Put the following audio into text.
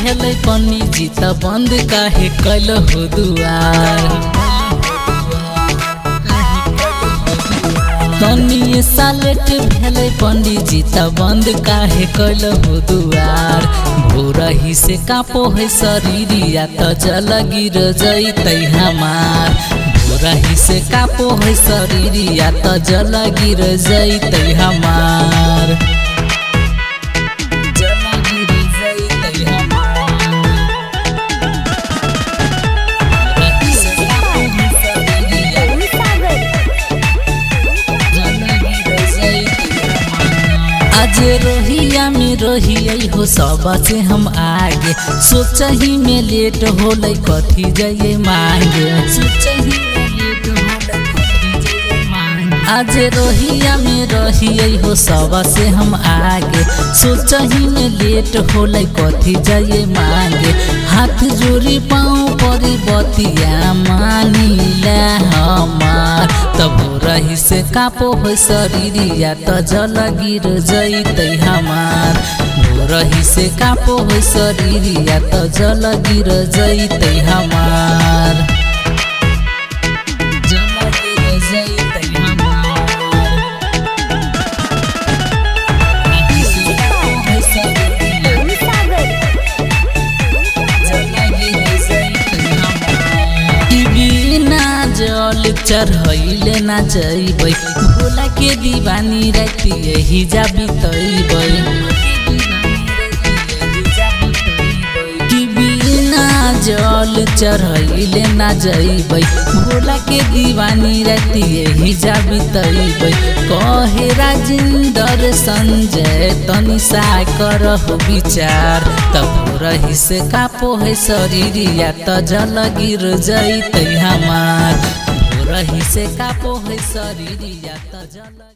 भेले पंडित जी त बंद काहे कल हो दुआर। तनी सालेट भेले पंडित जी त बंद काहे कल हो दुआर। भोरही से कापो है शरीरिया त जल गिर जैतै हमार। भोरही से कापो है शरीरिया त जल गिर जैतै हमार। आज रोहिया में रोहिया हो सब से हम आगे। सोचही में लेट होलै कथी जाइए मांगे। आज रोहिया में रोहिया हो सब से हम आगे। सोचही में लेट होलै कथी जाइए मांगे। हाथ जोड़ी पाँव परी बतिया मानिला हमार। तब रही से कापो हो शरीरिया त जल गिर जैतै हमार। रही से कापो हो शरीरिया त जल गिर जैतै हमार। जल चढ़ैले ना जैबै भोला के दीवानी राति यही जा बितैबै। कि बिना जल चढ़ैले ना जैबै भोला के दीवानी राति यही जा बितैबै। कहे राजेंद्र संजय तनी सा करहु विचार। तब रही से कापो है शरीरिया त जल गिर जैतै हमार। रही से कापो है शरीरिया त जल